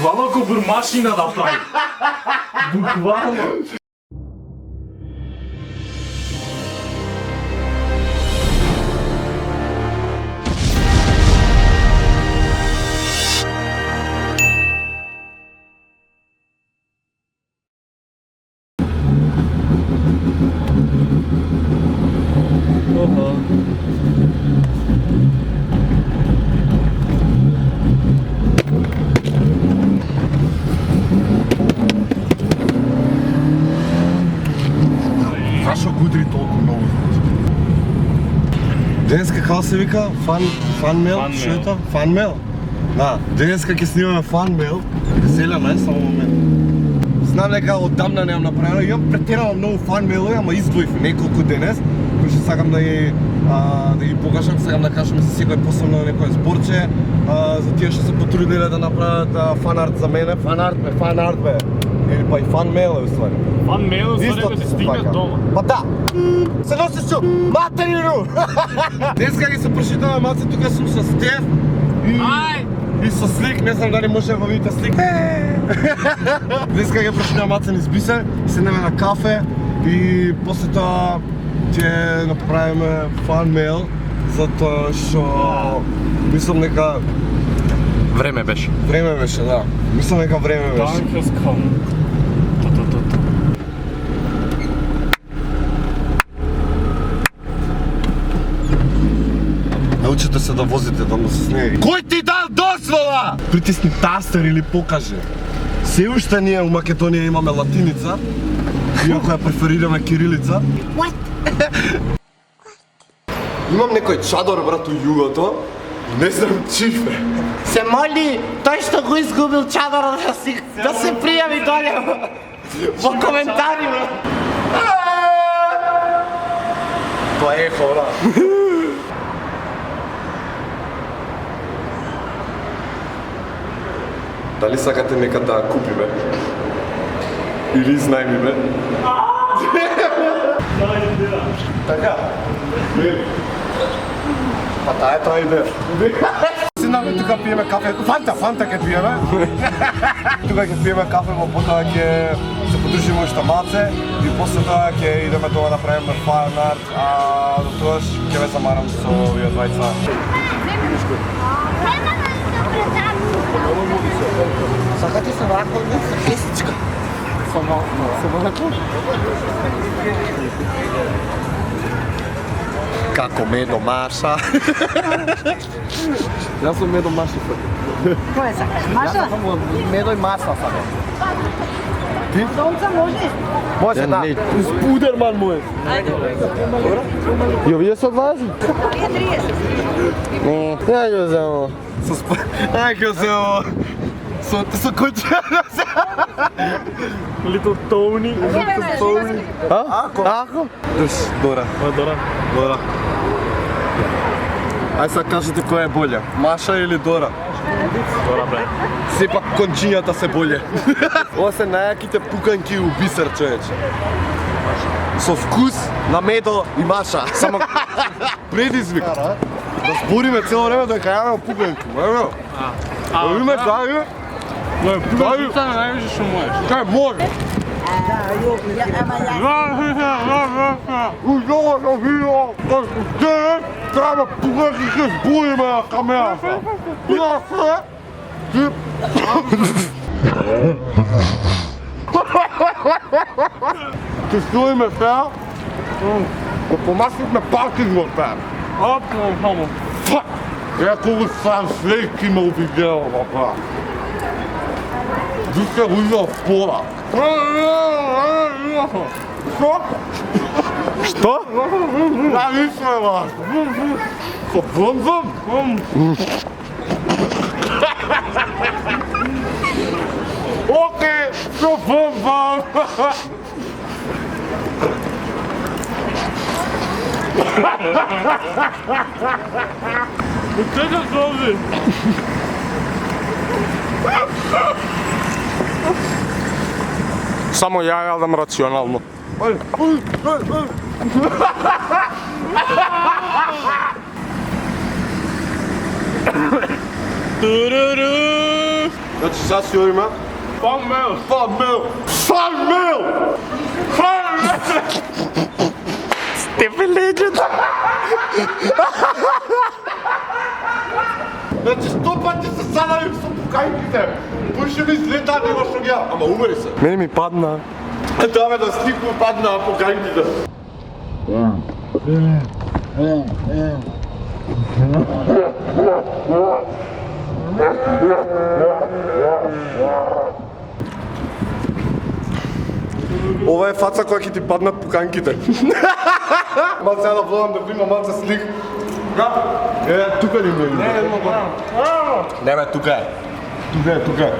Буквално ако бърмашина да прави. Буквално. Защо гудри толкова много? Денеска какво се вика? Фанмейл? Що е това? Фанмейл? Да, денеска ќе снимаме фанмейл. Веселяме, само момент. Знам дека отдавна не имам направено, имам претерано много фанмейлови, ама издвоив неколку денес, кои ще сакам да ги покажам, сакам да кажем за секој посебно некој зборче, за тие што се потрудиле да направят фанарт за мене, фанарт бе, или па и фанмейл е уствари. Фанмейл е да ти стигнат дома. Па да! Се носиш чу! Материну! Днеска ги се прошитаме маце, тука сум с Стеф и с Слик, не знам дали може да видите Слик. Днеска ги прошитаме маце низ Бисер, седнеме на кафе и после тоа ќе направиме фанмейл, затоа што мислам дека Време беше. време беше, да. Мислам дека време беше. Time has come. Научете се да возите там с нея. Кој ти дал дозвола? Притисни тастер или покаже. Се уште ние у Македонија имаме латиница, иако ја преферираме кирилица. What? Имам некој чадор, брат, у југото. Не знам чиф е. Се моли тој што го изгубил чадорот да се пријави доле во коментари. Тоа е хора. Дали сакате нека да купиме? Или изнајмиме? Така. Па таа е тоа идеја. Седнаме тука пиеме кафе. Фанта ќе пиеме. Тука ќе пиеме кафе, во потоа ќе се подржиме уште маце и после тоа ќе идеме тоа да правиме фан-арт, а до тогаш ќе ве замарам со овие двајца. Сакате се вако нека песичка. Само вако. Како медо Маша. Јас сум медо Маша. Кој сакаш? Маша? Јас сам медо и масла сакам. Сонца може? Може да. Спудерман мој. Ја вие се одвази? Вие 30. Ја ќе земам. Ај ќе земам. Со кој ќе Little Tony. Ако? Дора. Дора. Ај сега кажете која е болја, Маша или Дора? Дора бе. Сепак кончињата се боле. Ова се најаките пуканки у Бисер, човече. Со вкус на медо и Маша. Само предизвик. Да збориме цело време дека јаваме пуканки. Ево. Име дај. Дај. Стана највише што можеш. Кај може. Ужава да видео, како ден, треба пуканки ќе збориме на камерата. Ја се. Ќе стоиме сега, да помасниме паркингот бе. Само. Фак! Еко го сам слейк има у видео, баба. Вижте го иде в пола. Што? Да, ништо е вас. Со бронзом? Окей, со бронзом. Откъде се сложи? Само ја јадам рационално. Туруру! Значи сега си има Фанмел! фанмел! Фанмел! Степен Легенд! Значи 100 пъти са садали в покайките! Той ще ми излета, да имаш огня! Ама умери се! Мене ми падна. Да бе, да стихва падна покайките! Ова е фаца која ќе ти паднат поканките. Ма сега да влогам да вима малце слик. Тука ли ми е? Не бе, тука е. Тука е.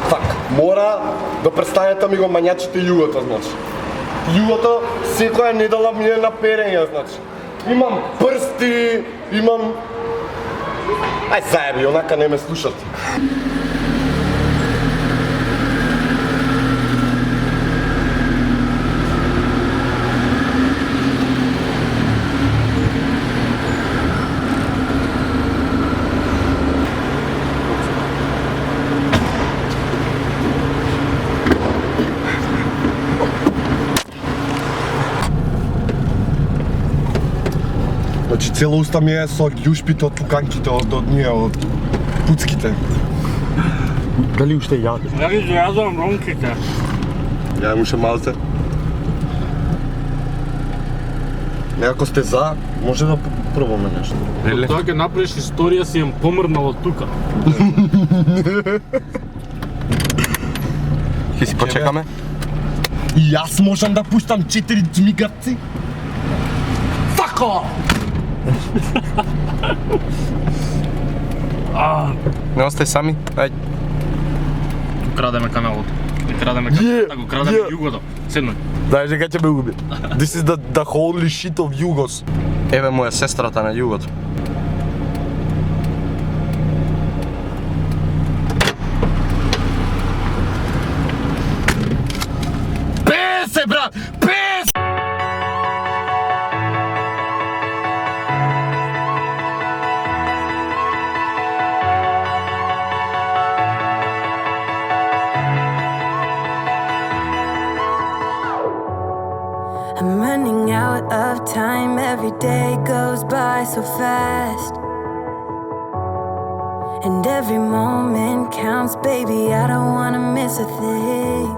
Фак, мора да престанете ми го мањачите југата, значи. Југата секоја недела ми е на перење, значи. Имам прсти, имам... Ај заеби, онака не ме слушат. Значи цела уста ми е со љушпите од туканките, од ние, од пуцките. Дали уште јадеш? Ja ги зајазвам ронките. Ја уште малце. Ако сте за, може да пробаме нешто. Тоа ќе направиш историја си им помрнало тука. Ќе си почекаме? И јас можам да пуштам 4 џмигавци? Фако! Не остај сами, ајде. Крадеме каналот. И крадеме каналот, го крадеме југото. Седној. Знаеш дека ќе ме уби. This is the holy shit of Југос. Еве му е сестрата на југото. Песе, брат! Пес! I'm running out of time, every day goes by so fast. And every moment counts, baby, I don't wanna miss a thing.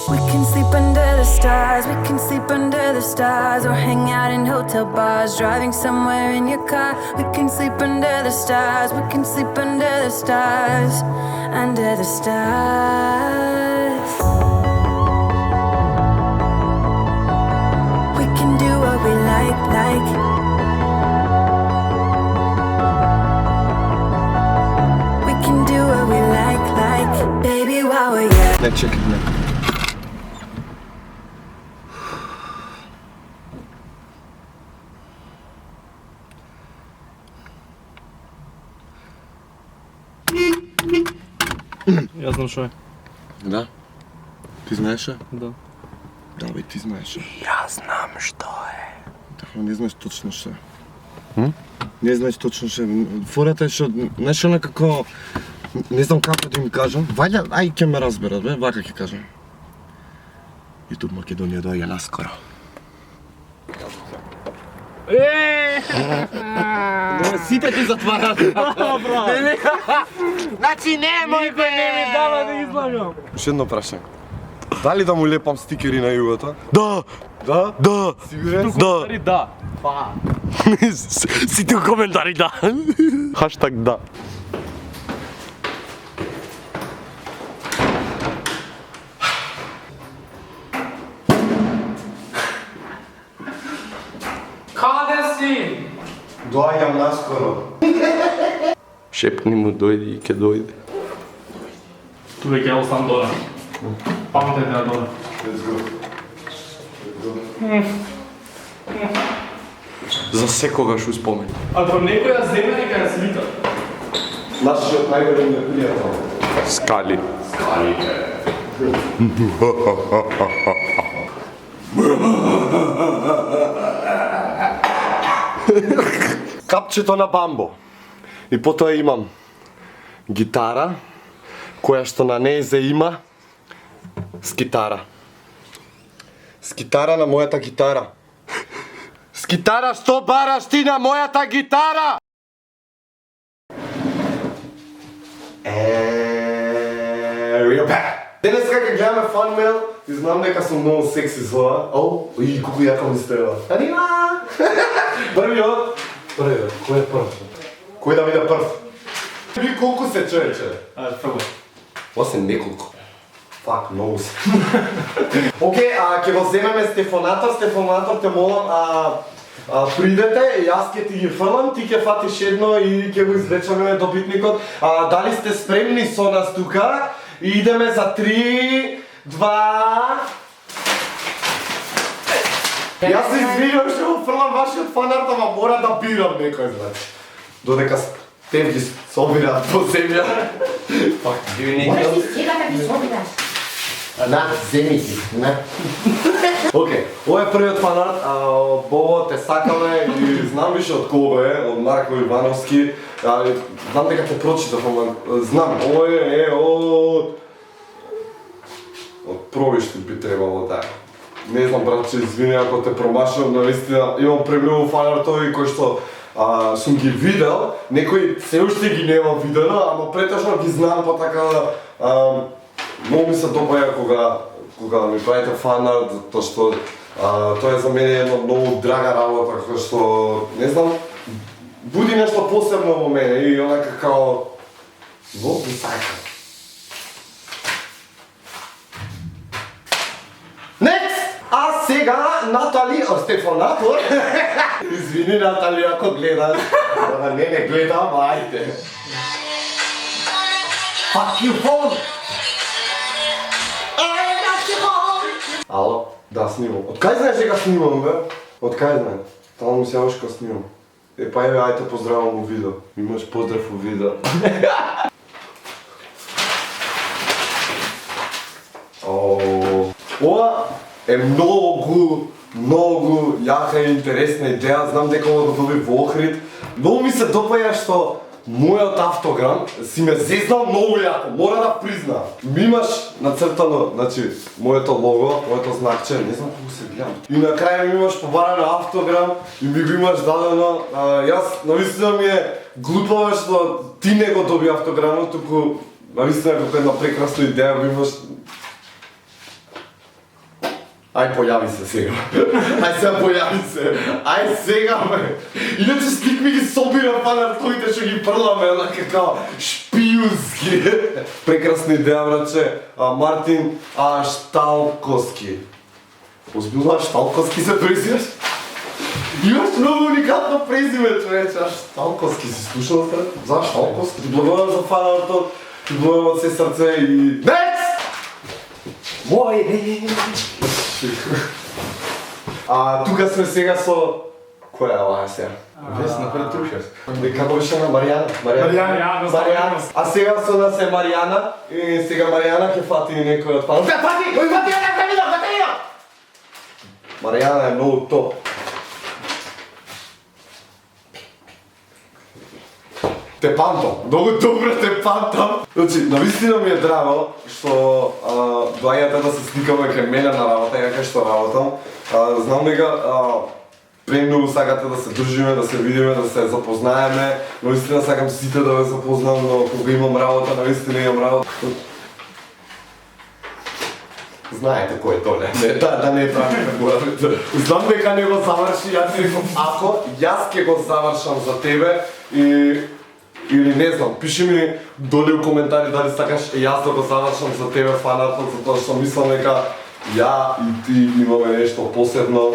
We can sleep under the stars, we can sleep under the stars, or hang out in hotel bars, driving somewhere in your car. We can sleep under the stars, we can sleep under the stars, under the stars. We can do what we like. We can do what we like, baby, while we're young. Не, чекай, не. Јас знам што е. Да? Ти знаеш? Да. Да, бе, ти знаеш. Јас знам што е. Да, не знаеш точно што е. Не знаеш точно што е. Фората е што, знаеш некако, не знам како да им кажам. Вајде, ај ќе ме разберат, бе, вака ќе кажам. YouTube Македонија доаѓа наскоро. Сите ти затварат. Значи немој бе! Не ми дава да излагам. Уште едно прашање. Дали да му лепам стикери на југото? Да! Да? Да! Сигурен? Да! Да. Сите у коментари да! Хаштаг да. Каде си? Доаѓам наскоро. Шепни му дојди и ќе дојде. Тука ќе остан доле. Памтете да доле. Let's go. За секогаш успомени. Ако некој ја земе, нека ја свита. Нашиот најголем непријател. Скали. Скали. Капчето на бамбо. И потоа имам гитара, која што на нејзе има скитара. Скитара на мојата гитара. Скитара, што бараш ти на мојата гитара? We are back. Денеска ќе гледаме Fun Mail и знам дека сум многу секси зла. И колку јака ми стрела. Анима! Првиот. Кој е прв? Кој да биде прв? Ви колку се човече? Прво. Ова се неколку. Фак, многу се. Океј, ќе го земеме Стефонатор. Стефонатор, те молам, придете, јас ќе ти ги фрлам, ти ќе фатиш едно и ќе го извлечеме добитникот. Дали сте спремни со нас тука? И идеме за 3, 2... Јас се извинувам што го фрлам вашиот фанарт, ама мора да бирам некој, значи. Додека те ги собираат по земја. Фак, Можеш ти сега да ги собираш. Земи ги, не. Океј, ова е првиот фанарт, Бобо, те сакаме и знам више од кого е, од Марко Ивановски. Знам дека те прочитав, ама знам, ова е од Пробишти би требало така. Не знам, братче, извини ако те промашам, наистина имам премногу фанартови кои што сум ги видел, некои се уште ги немам видено, ама претежно ги знам, па така многу ми се допаја кога ми правите фанарт, затоа што тоа е за мене една многу драга работа, која што, не знам, буди нешто посебно во мене и онака као многу ми сака. А сега Натали, Стефонатор. Извини Натали ако гледаш. Не гледам, ајде. Fuck you phone! Ало, да, снимам. Од кај знаеш дека снимам, бе? Од кај знаеш? Тamo ми се јавиш кога снимам. Па еве, ајде поздравам во видео. Имаш поздрав во видео. Ова е многу јака и интересна идеја, знам дека ова го доби во Охрид. Многу ми се допаја што мојот автограм си ме зезнал многу јако, мора да признам. Ми имаш нацртано, значи, моето лого, моето знакче, не знам колку се гледам. И на крај ми имаш побарано автограм и ми го имаш дадено. Јас, навистина ми е глупаво што ти не го доби автограмот, туку навистина како една прекрасна идеја го имаш. Ај, појави се сега. Ај сега појави се. Ај сега, бе. Иначе стик ми ги собира фанартовите што ги прламе, онака као шпиунски. Прекрасна идеја, братче. Мартин Шталковски. Озбилно Шталковски се презиваш? Имаш многу уникатно презиме, човече. Шталковски си слушал сред? За Шталковски? Ти благодарам за фанартот. Ти благодарам од се срце и... Next! Мој ден! Тука сме сега со... Која е оваа сега? Весна Петрушев. Како беше на Маријана? Маријана. А сега со нас е Маријана и сега Маријана ќе фати некој од фанот. Фати! Кој фати една видео! Маријана е многу топ. Те памтам, многу добро те памтам. Значи, навистина ми е драго што доаѓате да се сликаме кај мене на работа, ја кај што работам. Знам дека премногу сакате да се дружиме, да се видиме, да се запознаеме. Навистина сакам сите да ве запознам, но кога имам работа, навистина имам работа. Знаете кој е тоа, не? Да не правиме фигурата. Знам дека не го заврши, јас ти рекам, ако јас ќе го завршам за тебе или не знам, пиши ми доле у коментари дали сакаш јас да го завршам за тебе фанартот, затоа што мислам дека ја и ти имаме нешто посебно.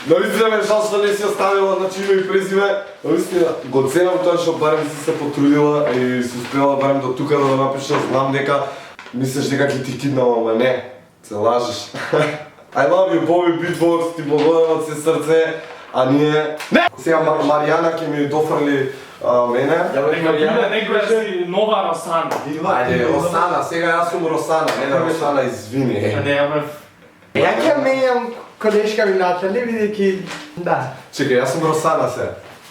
Навистина ме жал што не си оставила на име и презиме. Навистина го ценам тоа што барем си се потрудила и си успела барем до тука да напишеш. Знам дека мислиш дека ќе ти киднам, ама не, се лажеш. I love you, Bobby Beatbox, ти благодарам од се срце, а ние... Не! Сега Маријана ќе ми дофрли мене. Некоја си нова Росана. Ајде, Росана, сега јас сум Росана, не Росана, извини. Не, ја бе... Ја ќе менјам колешка ми Натали, бидејќи... Да. Чекай, јас сум Росана се.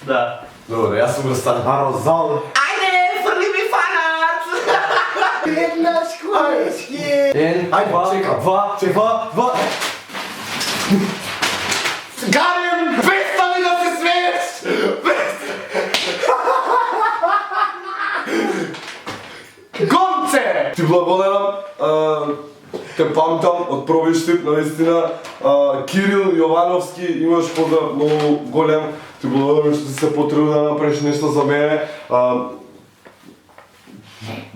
Да. Добре, јас сум Росана. Розал. Ајде, фрли ми фанат! Еднаш колешки! Ајде, два. Гарем! Престани да се смееш! Гонце! Ти благодарам, те памтам од први штип, наистина. Кирил Јовановски, имаш поздрав многу голем. Ти благодарам што ти се потрудил да направиш нешто за мене.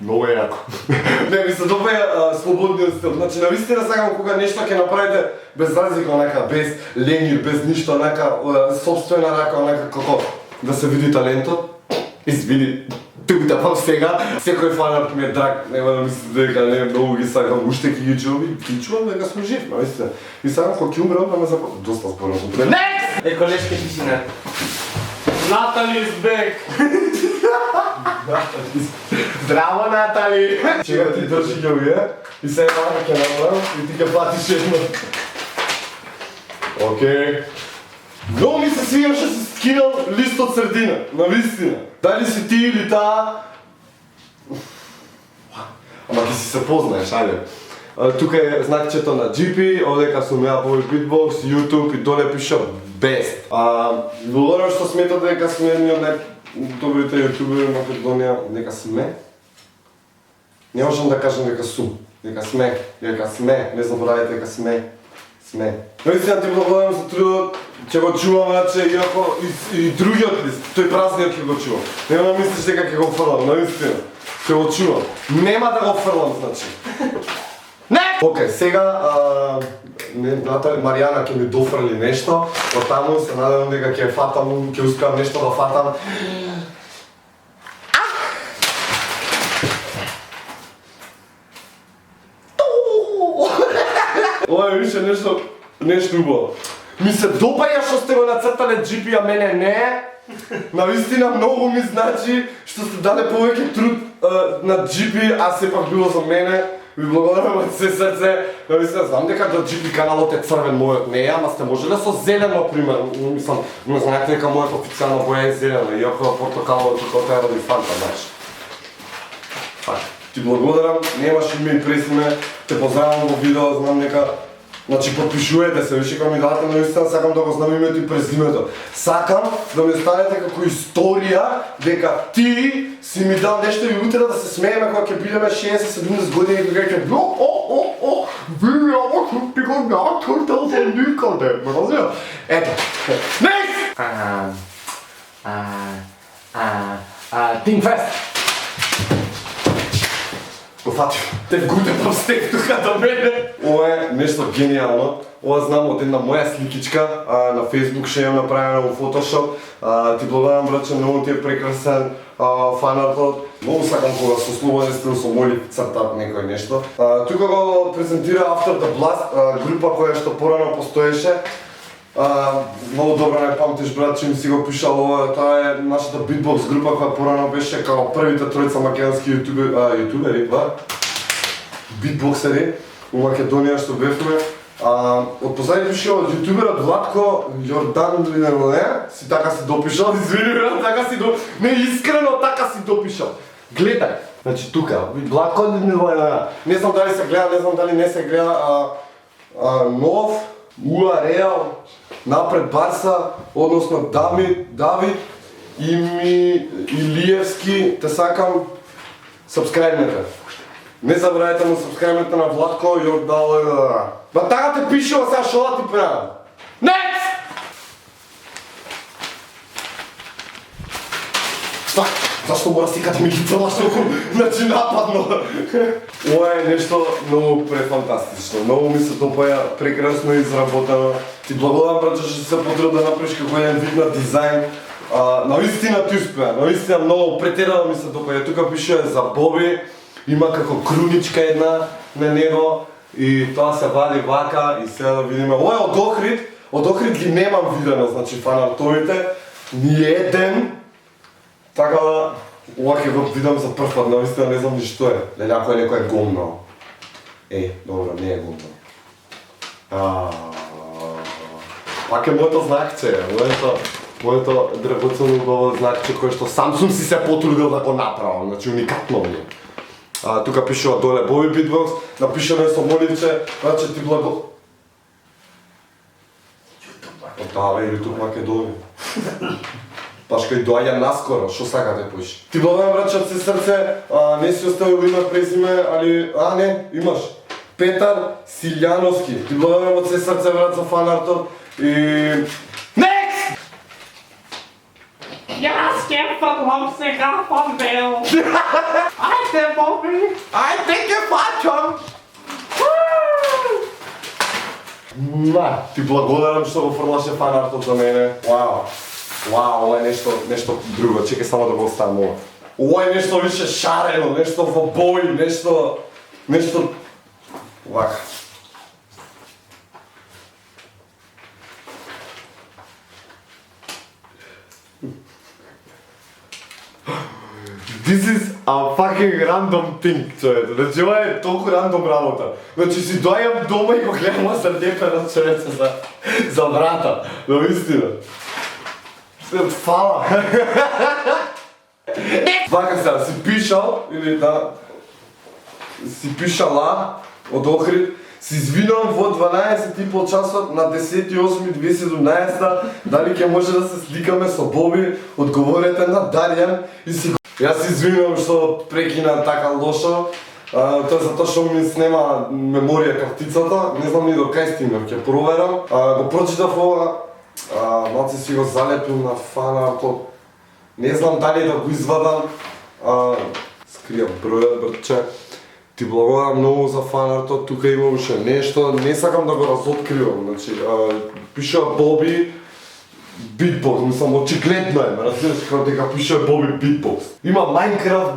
Многу е јако. Не, ми се допаѓа слободниот стил. Значи, навистина сакам кога нешто ќе направите без разлика, онака, без ленир, без ништо, онака, собствена рака, онака, како да се види талентот. Извини, тук да пам сега, секој фанат ми е драг, нема да мислите дека не многу ги сакам, уште ќе ги чувам и ги чувам дека сум жив, навистина. И сакам кога ќе умрам да ме запомнат. Доста спорно сум. Next! Е, колешки ти си не. Натали is back! Здраво, Натали! Чега ти држи ќе уе и сега ќе направам и ти ќе платиш едно. Океј. Многу ми се свигаше се скинал лист од средина, навистина. Дали си ти или таа? Ама ќе си се познаеш, ајде. Тука е знакчето на GP, овдека сум ја Боби Beatbox, YouTube и доле пише Best. Благодарам што сметате дека сме едни од најдобрите јутубери на Македонија, дека сме. Не можам да кажам дека сум, дека сме, не заборавајте дека сме. Наистина ти благодарам за трудот, ќе го чувам, значи, иако и другиот лист, тој празниот ќе го чувам. Нема да мислиш дека ќе го фрлам, наистина. Ќе го чувам. Нема да го фрлам, значи. Не! Океј, сега Натали Маријана ќе ми дофрли нешто, од таму се надевам дека ќе фатам, ќе успеам нешто да фатам. Ова е више нешто убаво. Ми се допаѓа што сте го нацртале GP, а мене не. Навистина многу ми значи што сте даде повеќе труд на GP, а сепак било за мене. Ви благодарам од се срце. Навистина знам дека да GP каналот е црвен, мојот не е, ама сте можеле со зелен, например. Мислам, не знаете дека мојот официјална боја е зелена, иако портокаловото тоа е ради фанта, знаеш. Ти благодарам, немаш име и презиме, те поздравам во видео, знам дека значи подпишувате се, више кога ми дадете наистина сакам да го знам името и презимето. Сакам да ми останете како историја дека ти си ми дал нешто и утре да се смееме кога ќе бидеме 60-70 години и кога ќе вие ама што ти го натуртал за никаде, ме разбира? Ето, next! Teamfest! Го фатив. Те вгутепам стек тука до мене. Ова е нешто генијално. Ова знам од една моја сликичка на Facebook што имам направена во Photoshop. Ти благодарам, братче, многу ти е прекрасен фанартот. Многу сакам кога со слободен стил со моли цртат некој нешто. Тука го презентира After the Blast, група која што порано постоеше. Многу добро не памтиш, брат, че ми си го пишал ова, таа е нашата битбокс група која порано беше како првите тројца македонски јутубери, битбоксери во Македонија што бевме. Од позади пише од јутуберот Владко Јордан не, си така си допишал, извини брат, така си не искрено така си допишал. Гледај, значи тука, Владко не знам дали се гледа, не знам дали не се гледа, нов URL напред Барса, односно Давид Илиевски, те сакам сабскрајбнете. Не забравяйте му сабскрајбнете на Владко Јордал. Ба така те пишува сега шо да ти правам. Next! Зашто мора сика да ми ги целаш толку, значи нападно. Ова е нешто многу префантастично, многу ми се допаја, прекрасно изработено. Ти благодарам, брат, што се потрудил да направиш како еден вид на дизајн. Навистина ти успеа, навистина многу претерано ми се допаја. Тука пише за Боби, има како круничка една на него и тоа се вади вака и сега да видиме. Ова е од Охрид ги немам видено, значи фанартовите, ни еден. Така да, ова ќе го видам за прв пат, навистина не знам ни што е. Леле, ако е некој гомно. Добро, не е гомно. Пак е моето знакче, моето драгоценно убаво знакче, кое што сам сум си се потрудил да го направам, значи уникатно ми е. Тука пишува доле Боби Битбокс, напишано е со моливче, значи ти благо... Да, бе, YouTube Македонија. Баш кај доаѓа наскоро, што сакате поиш? Ти благодарам, брачат се срце, не си оставил име, презиме, али... не, имаш. Петар Силјановски. Ти благодарам од се срце, брат, за фанартот и... Next! Јас ќе фатлам сега фанмейл. Ајде, Боби. Ајде ќе фаќам. Ти благодарам што го фрлаше фанартот за мене. Вау. Вау, ова е нешто друго. Чекај само да го оставам ова. Ова е нешто више шарено, нешто во бои, нешто... Вака. This is a fucking random thing, човече. Значи ова е толку рандом работа. Значи си доаѓам дома и го гледам залепено, човече, за врата. Наистина. Фала. Вака сега, си пишал, или да... Си пишала од Охрид, си извинувам во 12:30 часот на 10.8.2017, дали ќе може да се сликаме со Боби, одговорете на Дарјан и си го... Јас се извинувам што прекина така лошо, тоа затоа што ми снема меморија картицата, не знам ни до кај стигнав, ќе проверам. Го прочитав ова, малце си го залепил на фанартот, не знам дали да го извадам, скријам бројот, брче. Ти благодарам многу за фанартот, тука има уште нешто, не сакам да го разоткривам, значи, пишува Боби Битбокс, мислам, очигледно е, разбираш како дека пишува Боби Битбокс. Има Майнкрафт,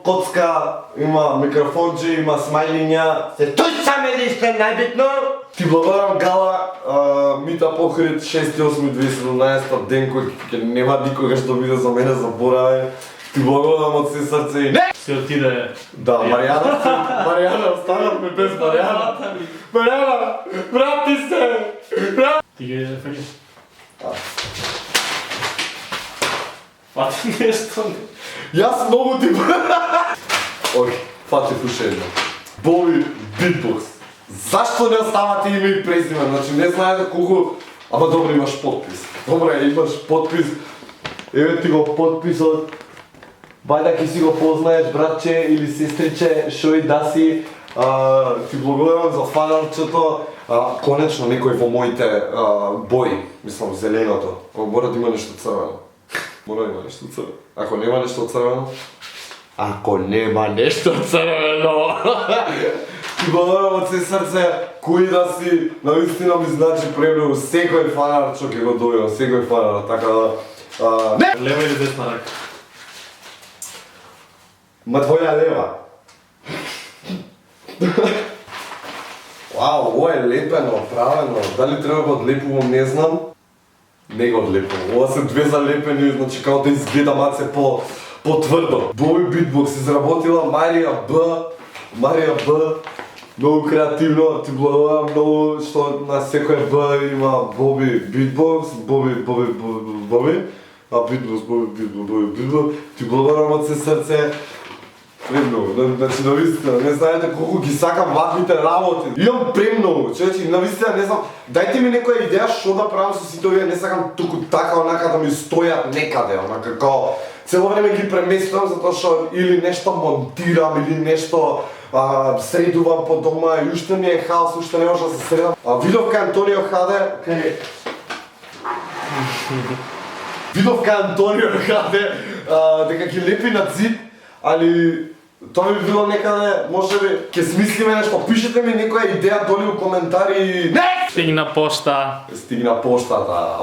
коцка, има микрофонче, има смајлиња, се тучаме нешто најбитно! Ти благодарам Гала, Мита Похрид, 6.8.2017, ден кој нема никогаш да биде за мене заборавен. Ти благодарам од се срце и... Се отиде... Да, Маријана, останавме без Маријана. Маријана, врати се! Ти ги фали. Фати нешто. Јас многу ти... Окей, фати уште едно. Боби Битбокс. Зашто не оставате име и презиме? Значи не знаете колку... Ама добро, имаш подпис. Добре, имаш подпис. Еве ти го подписот. Вајда ки си го познаеш, братче или сестриче, шо и да си. Ти благодарам за фанарчето. Конечно некој во моите бои, мислам зеленото. Мора да има нешто црвено. Мора да има нешто црвено. Ако нема нешто црвено... Ако нема нешто црвено... Ти благодарам од се срце, кој да си, наистина ми значи премногу секој фанар што ќе го добивам, секој фанар, така да... Лева или десна рака? Ма твоја лева. Вау, ова е лепено, правено. Дали треба да одлепувам, не знам. Не го одлепувам. Ова се две залепени, значи као да изгледа маце по-тврдо. Боби Битбокс изработила Марија Б. Многу креативно, ти благодарам многу што на секој Б има Боби Битбокс, Боби, Битбокс. Ти благодарам од се срце. Премногу, значи навистина, не знаете колку ги сакам ваквите работи. Имам премногу, човече, навистина не знам, дајте ми некоја идеја што да правам со сите овие, не сакам туку така онака да ми стојат некаде, онака као цело време ги преместувам затоа што или нешто монтирам или нешто средувам по дома и уште ми е хаос, уште не можам да се средам. Видов кај Антонио Хаде, дека ги лепи на зид, али тоа би било некаде, може би, ќе смислиме нешто, пишете ми некоја идеја долу у коментари. Не! Стигна пошта. Стигна поштата,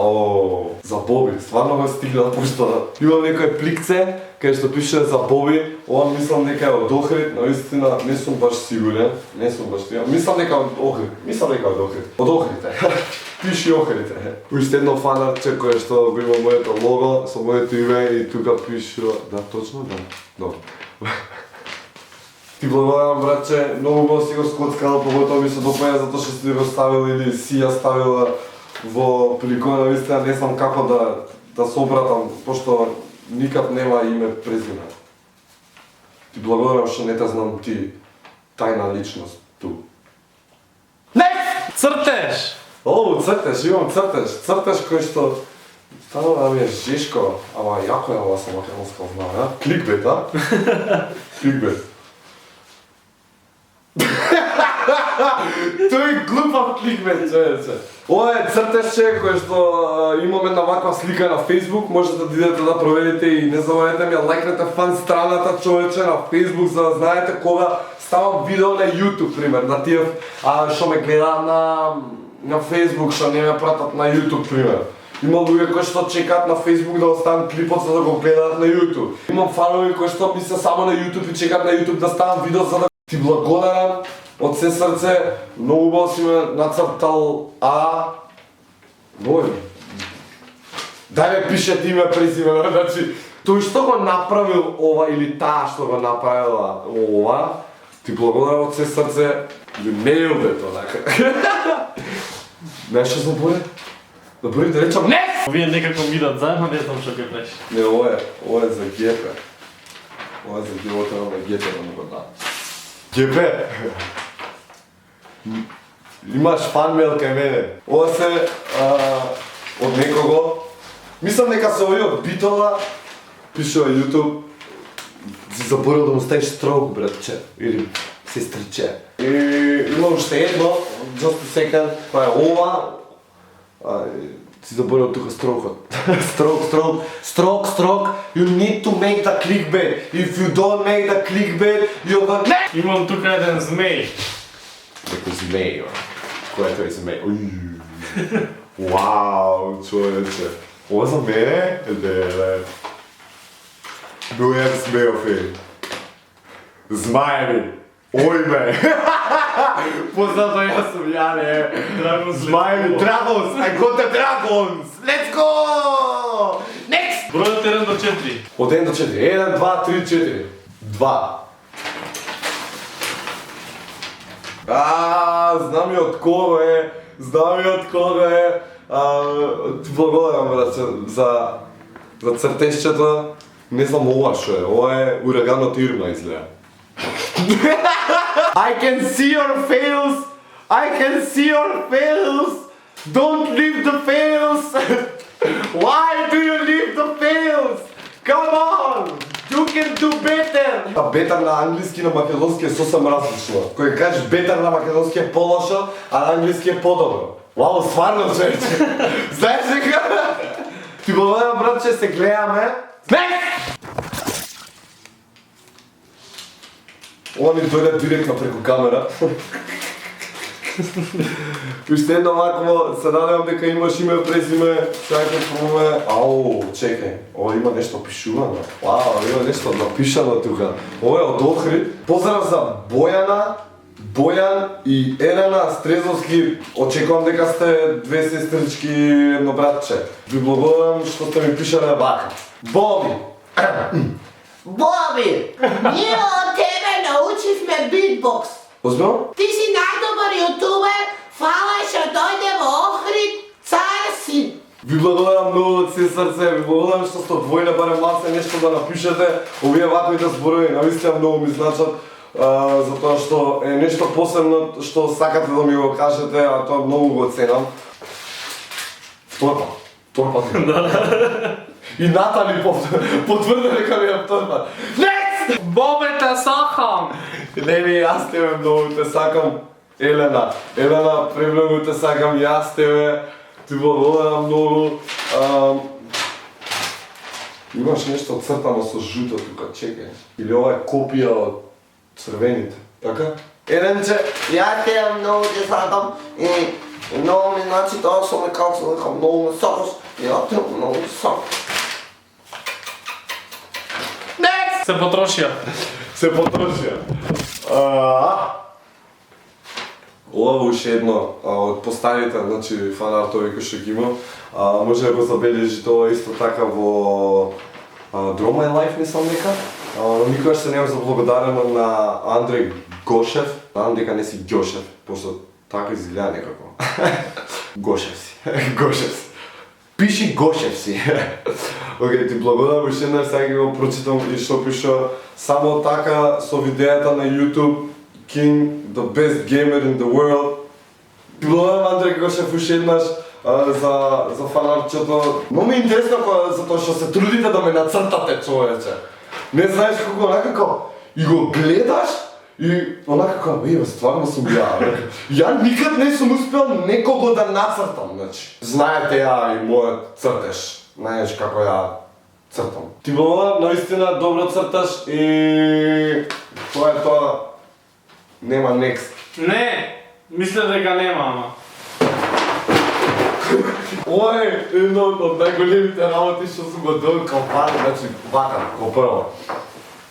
за Боби, стварно го стигна поштата. Имам некој пликце, кај што пише за Боби, ова мислам дека е од Охрид, наистина не сум баш сигурен, мислам дека од Охрид. Од Охрид е. Пиши Охрид е. Уште едно фанарче кое што го има моето лого со моето име и тука пишува, да, точно, да. Добро. Ти благодарам, братче, многу го си го скоцкала, поготово ми се допаѓа затоа што си го ставил или си ја ставила во приликона, вистина не знам како да се обратам, пошто никад нема име презиме. Ти благодарам што не те знам ти тајна личност ту. Цртеж! О, цртеж, имам цртеж. Цртеж кој што станува да ми е жешко, ама јако е ова со македонска знае, а? Кликбет, а? Кликбет. Тој глупав кликбет, човече. Ова е цртежче кој што имам една ваква слика на Facebook, можете да идете да проверите и не забравете ми ја лајкнете фан страната, човече, на Facebook, за да знаете кога ставам видео на YouTube, пример, на тие што ме гледаат на Facebook, што не ме пратат на YouTube, пример. Има луѓе кои што чекаат на Facebook да оставам клипот за да го гледаат на YouTube. Имам фанови кои што ми се само на YouTube и чекаат на YouTube да ставам видео за да ти благодарам од се срце. Многу убаво си ме нацртал, Бој. Дај ме пишете име, презиме, значи тој што го направил ова или таа што го направила ова, ти благодарам од се срце, you nailed it, онака. Нешто за Боре? Да Боре да речам не! Вие некако видат заедно, не знам што ќе правиш. Не, ова е за Гепе. Ова е за делото на Гепе да му го дам. Гепе! Имаш фанмейл кај мене. Ова се од некого. Мислам дека се овој од Битола. Пишува YouTube. Си заборил да му ставиш строк, братче. Или сестриче. И има уште едно, just a second. Тоа е ова. Си заборил тука строкот. Строк. You need to make the clickbait. If you don't make the clickbait, you're gonna... Не! Имам тука еден змеј. Некој змеј, кој е тој змеј? Вау, човече. Ова за мене? Леле. Дуем змејов е. Змаеви. Ој бе. Познато јас сум Јане. Змаеви, Dragons. I got the Dragons. Let's go! Next! Бројот 1 до 4. Од 1 до 4. 1, 2, 3, 4. 2. Знам и од кого е. Ти благодарам, братче, за цртешчето. Не знам ова што е. Ова е ураганот Ирма изгледа. I can see your fails. Don't leave the fails. Why do you leave the fails? Come on. You can do better! Бетар на англиски, на македонски е сосем различно. Кој кажеш бетар на македонски е полошо, а на англиски е подобро. Вау, стварно, човече! Знаеш дека? Ти благодарам, братче, се гледаме. Next! Ова ми дојде директно преку камера. Уште едно вакво, се надевам дека имаш име, презиме, чакај пробаме. Ау, чекај, ова има нешто пишувано. Вау, има нешто напишано тука. Ова е од Охрид. Поздрав за Бојана, Бојан и Елена Стрезовски. Очекувам дека сте две сестрички, едно братче. Ви благодарам што сте ми пишале вака. Боби! Боби, ние од тебе научивме битбокс. Озбилно? Ти си најдобар јутубер, фала што дојде во Охрид, цар си. Ви благодарам многу од се срце, ви благодарам што сте одвоиле барем малце нешто да напишете. Овие ваквите зборови навистина многу ми значат, затоа што е нешто посебно што сакате да ми го кажете, а тоа многу го ценам. Втор пат. И Натали потврди дека ми е втор пат. Next! Бобе, те сакам! Лели, јас тебе многу те сакам. Елена, премногу те сакам, јас тебе. Ти благодарам многу. Имаш нешто цртано со жуто тука, чекај. Или ова е копија од црвените, така? Еленче, ја тебе многу те сакам и многу ми значи тоа што ме кажа дека многу ме сакаш и ја тебе многу те сакам. Се потрошија. Ова уште едно од постарите, значи фан-артови кои што ги имам. Може да го забележите ова исто така во Draw My Life, мислам дека. Но никогаш се нема заблагодарено на Андреј Гошев. Знам дека не си Ѓошев, пошто така изгледа некако. Гошев си. Гошев си. Пиши Гошев си. Океј, ти благодарам уште еднаш, сега ќе го прочитам и што пиша. Само така со видеята на YouTube King, the best gamer in the world. Ти благодарам Андреј Гошев уште еднаш за фанарчето. Но ми е интересно затоа што се трудите да ме нацртате, човече. Не знаеш како онакако и го гледаш и онакако, стварно сум ја. Ја никад не сум успел некого да нацртам, значи. Знаете ја и мојот цртеж. Знаеш како ја цртам. Ти благодарам, наистина добро црташ и тоа е тоа. Нема next. Не, мисля дека нема, ама. Ова е едно од најголемите работи што сум го добил као пари, значи вака, као прво.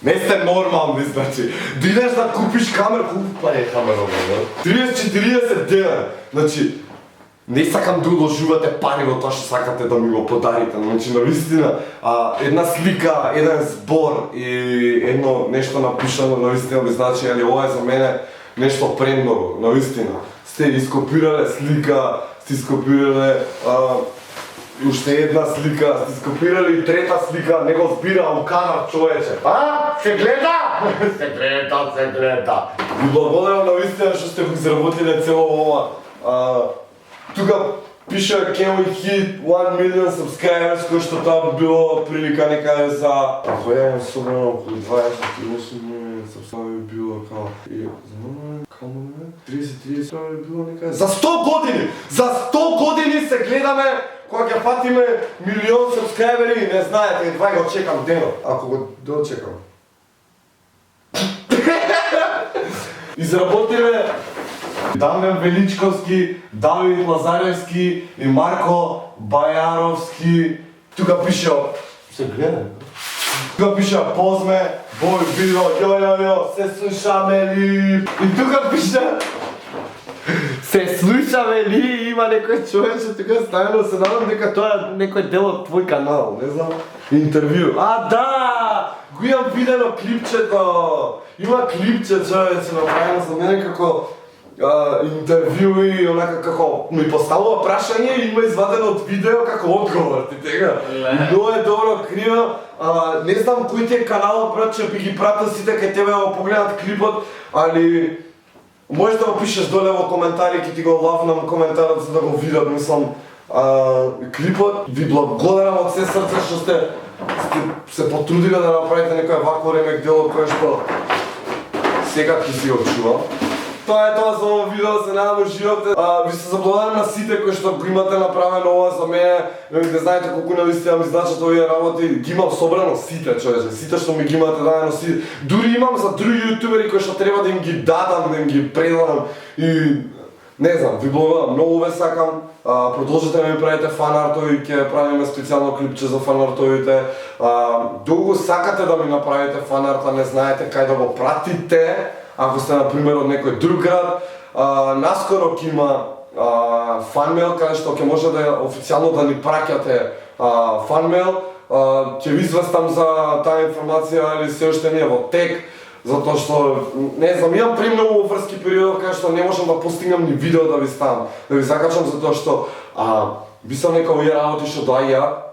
Не сте нормални, значи. Да идеш да купиш камера, колку пари е камера, бе? 30-40 дена. Значи, не сакам да уложувате пари во тоа што сакате да ми го подарите, значи навистина една слика, еден збор и едно нешто напишано навистина би значи, али ова е за мене нешто премногу, навистина. Сте ископирале слика, сте ископирале уште една слика, сте скопирали и трета слика, не го збира у камер, човече. Се гледа? Се гледа, се гледа. И благодарам навистина што сте го изработиле цело ова. Тука пише can we hit 1 million subscribers, кој што тоа би било прилика некаде за... Ако ја имам собрано околу 28 милиони subscribers би било као... И... Камо 30 би било некаде... За 100 години! За 100 години се гледаме кога ќе фатиме милион subscriberi и не знаете, едва го чекам денот. Ако го дочекам. Изработиле Дамјан Величковски, Давид Лазаревски и Марко Бајаровски. Тука пише... Се гледа? Тука пише Позме, Бој Видо, јо, се слушаме ли? И тука пише... Се слушаме ли? Има некој човече тука ставено, се надам дека тоа е некој дел од твој канал, не знам. Интервју. Да! Го имам видено клипчето. Има клипче човече направено за мене како интервјуи, онака како ми поставува прашање и има извадено од видео како одговор, ти тега. Много е добро криво. Не знам кој ти е каналот, брат, че би ги пратил сите кај тебе да го погледат клипот, али можеш да го пишеш доле во коментари, ќе ти го лавнам коментарот за да го видат, мислам, клипот. Ви благодарам од се срце што сте се потрудиле да направите некој вакво ремек дело кое што сега ќе си го чувам. Тоа е тоа за ово видео, се надам уживате. Ви се заблагодарам на сите кои што го имате направено ова за мене. Не знаете колку навистина ми значат овие работи. Ги имам собрано сите, човече. Сите што ми ги имате дадено сите. Дури имам за други јутубери кои што треба да им ги дадам, да им ги предадам. И не знам, ви благодарам, многу ве сакам. Продолжите да ми правите фанартови, ќе правиме специјално клипче за фанартовите. Долго сакате да ми направите фанарта, не знаете кај да го пратите. Ако сте, например, од некој друг град, наскоро ќе има фанмейл, каде што ќе може да официјално да ни праќате фанмейл. Ќе ви известам за таа информација, или се уште не е во тек, затоа што, не знам, имам премногу врски период каде што не можам да постигнам ни видео да ви ставам, да ви закачам затоа што мислам нека овие работи што доаѓаат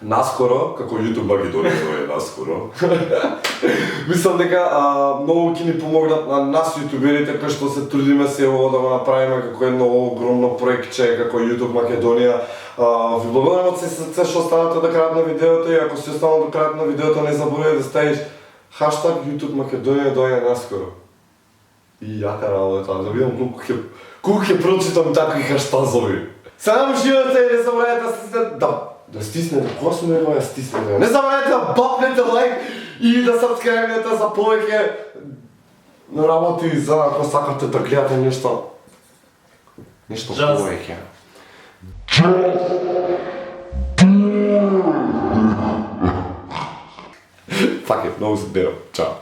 наскоро, како YouTube Македонија доаѓа наскоро. Мислам дека многу ќе ни помогнат на нас јутуберите кои што се трудиме се ово да го направиме како едно огромно проектче како YouTube Македонија. Ви благодарам од се срце што останате до крајот на видеото и ако си останал до крајот на видеото не заборави да ставиш хаштаг YouTube Македонија доаѓа наскоро. И јака работа, да видам колку ќе прочитам такви хаштазови. Сега уживате и не заборавате да стиснете, кога сум rekao да стиснете? Не забравяйте да бапнете лайк и да сабскрайбнете за повеќе работи за ако сакате да гледате нешто повеќе. Fuck it, много се дерам. Чао.